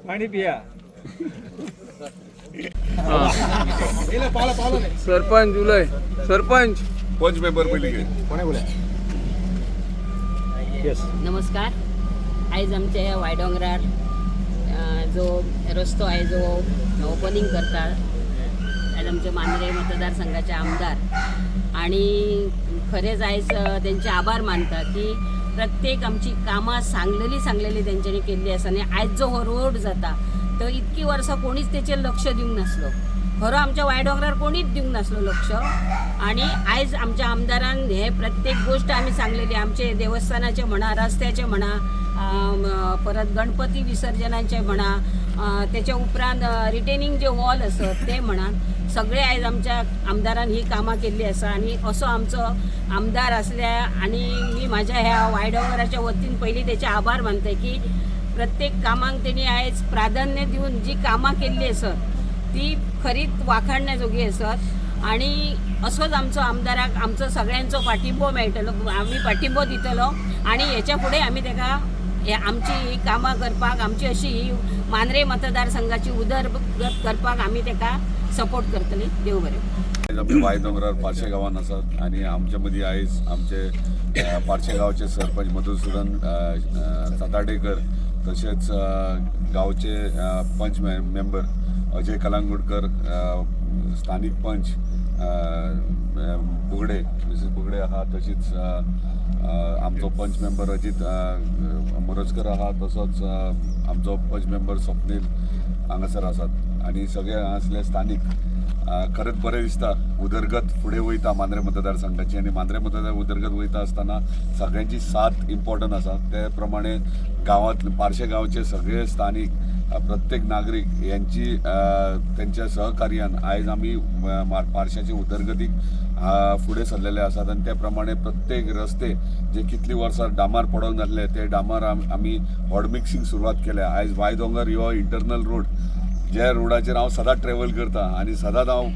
पाणी पिया. सरपंच जुलै सरपंच पंच मेंबर पहिली नमस्कार. आयज आमच्या ह्या वायडोंगरार जो रस्तो आहे जो ओपनिंग करतात आयज आमचे मांद्रे मतदारसंघाचे आमदार आणि खरेंच आयज त्यांचे आभार मानता की प्रत्येक आमची कामां सांगलेली त्यांच्यानी केल्ली आसा आनी आयज जो हो रोड जाता तो इतकी वर्सां कोणीच तेचेर लक्ष दिवंक नासलो. खरो आमच्या वायडोंगरार कोणीच दिवंक नासलो लक्ष आणि आयज आमच्या आमदारान हे प्रत्येक गोष्ट आमी सांगलेली आमचे देवस्थानाचे म्हणा रस्त्याचे म्हणा परत गणपती विसर्जनाचे म्हणा त्याच्या उपरांत रिटेनिंग जे वॉल असत ते म्हणा सगळे आयज आमच्या आमदारान ही कामां केल्ली आसा आणि असो आमचो आमदार असल्या आणि मी माझ्या ह्या वायडोंगराच्या वतीन पयली त्याचे आभार मानते की प्रत्येक कामांक तेणी आयज प्राधान्य दिवन जी कामां केल्ली आसत ती खरीच वाखाणण्याजोगी आसत आणि असोच आमचो आमदाराक आमचो सगळ्यांचो पाठिंबो मेळटलो आमी पाठिंबो दितलो आणि हेच्या फुडें आमी ताका आमची ही कामां करपाक आमची अशी ही मांद्रे मतदारसंघाची उदरगत करपाक आमी ताका सपोर्ट करतली. देव बरें. आमच्या वायदोंगरार पारशे गांवांत आसात आणि आमच्या मदीं आयज आमचे पारशे गांवचे सरपंच मधुसूदन साताडेकर तशेंच गांवचे पंच मेंबर अजय कलांगुडकर स्थानिक पंच बुगडे मिसेस बुगडे आहा तशीच आमचो पंच मेंबर अजित मोरजकर आहा तसोच आमचो पंच मेंबर स्वप्नील हांगासर आसात आणि सगळे हांगासले स्थानिक खरेंच बरें दिसता. उदरगत फुडें वयता मांद्रे मतदारसंघाची आणि मांद्रे उदरगत वयता आसतना सगळ्यांची साथ इम्पॉर्टंट आसा. ते प्रमाणे गांवांत पारशे गांवचे सगळे स्थानिक प्रत्येक नागरीक यांची त्यांच्या सहकार्यान आयज आमी पारशाचे उदरगतीक फुडें सरलेले आसात आणि त्या प्रमाणे प्रत्येक रस्ते जे कितली वर्सां डांबार पडोंक नासले ते डांबार आमी हॉट मिक्सिंग सुरवात केल्या. आयज वायदोंगर हो इंटरनल रोड ज्या रोडाचेर हांव सदांच ट्रॅव्हल करता आणि सदांच हांव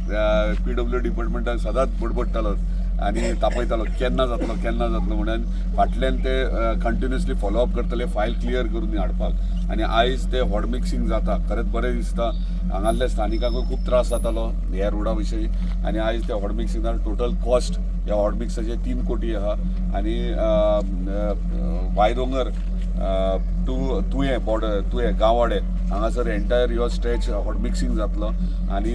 PW डिपार्टमेंटान सदांच बडबडटालो आणि तापयतालो केन्ना जातलो म्हणून फाटल्यान ते कंटिन्युअसली फॉलोअप करतले फायल क्लियर करून हाडपाक आणि आयज ते हॉट मिक्सिंग जाता. खरेंच बरें दिसता. हांगासल्या स्थानिकांकूय खूब त्रास जातालो ह्या रोडा विशयी आणि आयज त्या हॉट मिक्सिंगान टोटल कॉस्ट ह्या हॉट मिक्साचे 3 कोटी आहा आणि वायदोंगर तुये गांववाडे हांगासर एंटायर हो स्ट्रेच हॉट मिक्सिंग जातलो आणि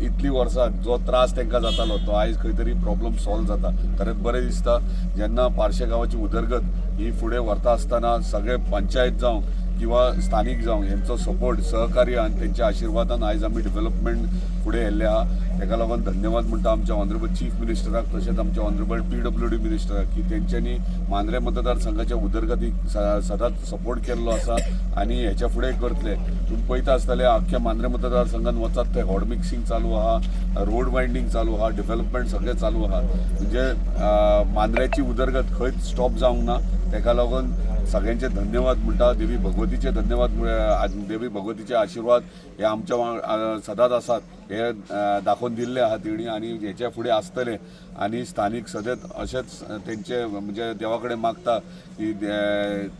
इतली वर्सां जो त्रास तांकां जातालो तो आयज खंय तरी प्रॉब्लम सॉल्व जाता. खरेंच बरें दिसता जेन्ना पारशे गांवाची उदरगत ही फुडें व्हरता आसतना सगळे पंचायत जावं किंवा स्थानिक जावं हेंचो सपोर्ट सहकार्य आणि त्यांच्या आशिर्वादान आयज आमी डेव्हलपमेंट फुडें व्हेल्ले आहा. ताका लागून धन्यवाद म्हणटा आमच्या ऑनरेबल चीफ मिनिस्टराक तशेंच आमच्या ऑनरेबल PWD मिनिस्टराक की तेंच्यांनी मांद्रे मतदारसंघाच्या उदरगतीक सदांच सपोर्ट केल्लो आसा आणि हेच्या फुडें करतले. तुम्ही पळयता आसतले अख्ख्या मांद्रे मतदारसंघात वचात ते हॉट मिक्सिंग चालू आहा रोड वायंडींग चालू आहा देवेलपमेंट सगळें चालू आहा म्हणजे मांद्र्याची उदरगत खंयच स्टॉप जावंक ना. ताका लागून सगळ्यांचे धन्यवाद म्हणटा. देवी भगवतीचे धन्यवाद. देवी भगवतीचे आशिर्वाद हे आमच्या सदांच आसात हे दाखोवन दिल्ले आहात तेणी आणि हेच्या फुडें आसतले आणि स्थानिक सदांच अशेंच तेंचे म्हणजे देवा कडेन मागता की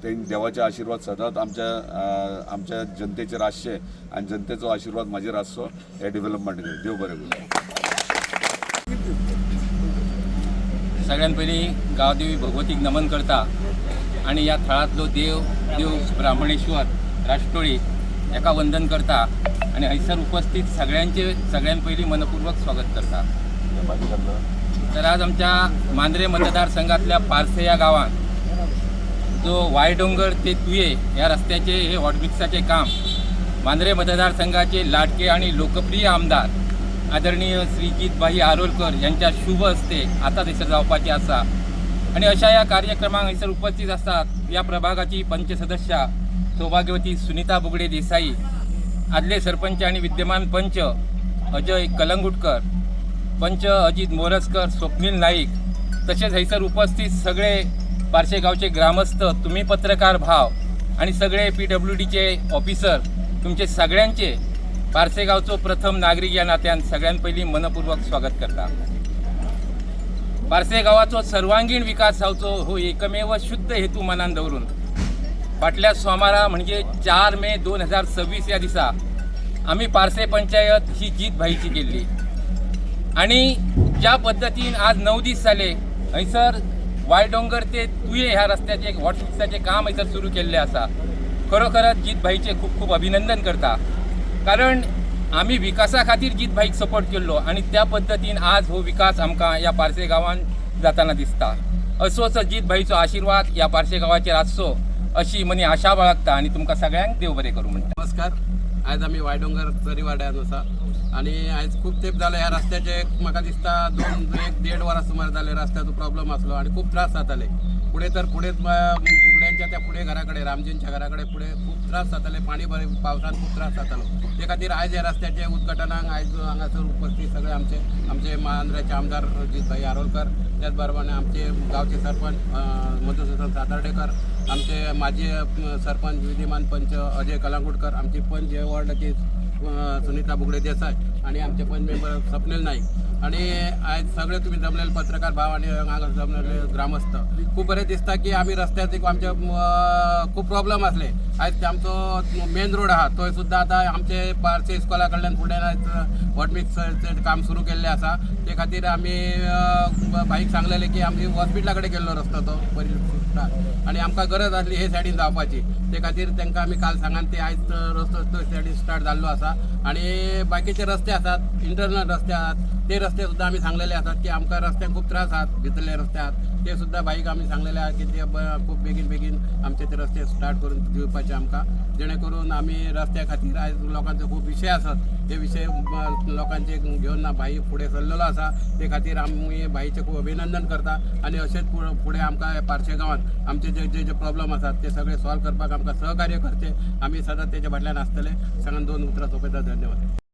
देवाचे आशिर्वाद सदांच आमच्या जनतेचेर आसचे आणि जनतेचो आशिर्वाद म्हाजेर आसचो हे डेव्हलपमेंट. देव बरें करूं. सगळ्यात पयली गांवदेवी भगवतीक नमन करता आणि या थळांतलो देव ब्राह्मणेश्वर राष्ट्रोळी एका वंदन करता आणि हैसर उपस्थित सगळ्यांत पयली मनपूर्वक स्वागत करता. तर आज आमच्या मांद्रे मतदारसंघातल्या पारसे या गावात जो वायडोंगर ते तुये या रस्त्याचे हे हॉटमिक्साचे काम मांद्रे मतदारसंघाचे लाडके आणि लोकप्रिय आमदार आदरणीय श्रीजितभाई आरोलकर यांच्या शुभ हस्ते आता थंयसर जावपाची आसा आणि अशा या कार्यक्रमाक हंयसर उपस्थित असतात या प्रभागाची पंच सदस्या सौभाग्यवती सुनीता बुगडे देसाई आदले सरपंच आणि विद्यमान पंच अजय कलंगुटकर, पंच अजित मोरजकर, स्वप्नील नाईक, तसेच हैसर उपस्थित सगळे पारशे गावचे ग्रामस्थ, तुम्ही पत्रकार भाव आणि सगळे PWDचे ऑफिसर, तुमचे सगळ्यांचे पारशे गावचो प्रथम नागरिक या नात्यान सगळ्यां पहिली मनपूर्वक स्वागत करता। पारशे गावाचो सर्वांगीण विकास जावचो हो एकमेव शुद्ध हेतू मनान दवरून फाटल्या सोमारा म्हणजे 4 मे 2026 या दिसा आम्ही पारशे पंचायत ही जीत भाईची केली आणि ज्या पद्धतीन आज 9 दीस जाले हैसर वायडोंगर ते तुये ह्या रस्त्याचे हॉटफिक्साचे काम हैसर सुरू केल्ले आसा। खरोखरच जीत भाईचे खूप खूप अभिनंदन करता, कारण आम्ही विकासा खातीर जीत भाईक सपोर्ट केल्लो आणि त्या पद्धतीन आज हो विकास आमकां या पारशे गांवान जाताना दिसता। असोच जीत भाईचो आशीर्वाद या पारशे गांवाचेर आसचो अशी मनी आशा बाळगता आणि तुमकां सगळ्यांक देव बरें करूं म्हणटा। नमस्कार, आज आम्ही वायडोंगर चरीवाड्यान आसा आणि आज खूप तेंप जाले ह्या रस्त्याचे म्हाका दिसता 1.5 वरां सुमार जाले रस्त्याचो प्रॉब्लेम आसलो आणि खूप त्रास जाताले। पुढे बुगड्यांच्या त्या पुढे घराकडे रामजींच्या घराकडे पुढे खूप त्रास जाताले, पाणी पावसान खूप त्रास जातालो। ते खातीर आयज ह्या रस्त्याचे उद्घाटनाक आयज हांगासर उपस्थित सगळे आमचे मांद्र्याचे आमदार जितभाई आरोलकर, त्याच बरोबर आमचे गावचे सरपंच मधुसूदन सातार्डेकर, आमचे माजी सरपंच विद्यमान पंच अजय कलंगुटकर, आमचे पंच वॉर्डाचे सुनीता बुगडे देसाय आणि आमचे पंच मेंबर स्वप्नील नाईक आणि आज सगळे तुम्ही जमलेले पत्रकार भाव आणि हांगा जमलेले ग्रामस्थ खूप बरें दिसता की आमी रस्त्यात एक आमचे खूप प्रॉब्लेम असले। आज आमचो मेन रोड आहा तो सुद्धा आता आमचे पारशे इस्कॉला कडल्यान फुडें वॉटमिक्सचे काम सुरू केल्ले आसा। ते खातीर आमी भाईक सांगलेले की आमी हॉस्पिटला कडेन गेल्लो रस्तो तो आणि आमकां गरज आसली हे सायडीन जावपाची, ते खातीर तांकां आमी काल सांगान ते आयज रस्तो तो सायडीन स्टार्ट जाल्लो आसा आणि बाकीचे रस्ते आसात, इंटरनल रस्ते आसात, ते रस्ते सुद्धा आमी सांगलेले आसात की आमकां रस्त्याक खूप त्रास आहात, भितरले रस्ते आहात ते सुद्धा बाईक आमी सांगलेले आहात की ते खूप बेगीन आमचे ते रस्ते स्टार्ट करून दिवपाचे आमकां, जेणे करून आमी रस्त्या खातीर आयज लोकांचो खूप विशय आसात, हे विशय लोकांचे घेवन भाई फुडें सरलेलो आसा। ते खातीर आमी भाईचे खूप अभिनंदन करता आणि अशेंच फुडें आमकां पारशे गांवांत आमचे जे प्रॉब्लेम आसात ते सगळे सॉल्व करपाक आमकां सहकार्य करचे, आमी सदांच तेजे फाटल्यान आसतले। सांगान 2 उतरां सोंपयता, धन्यवाद।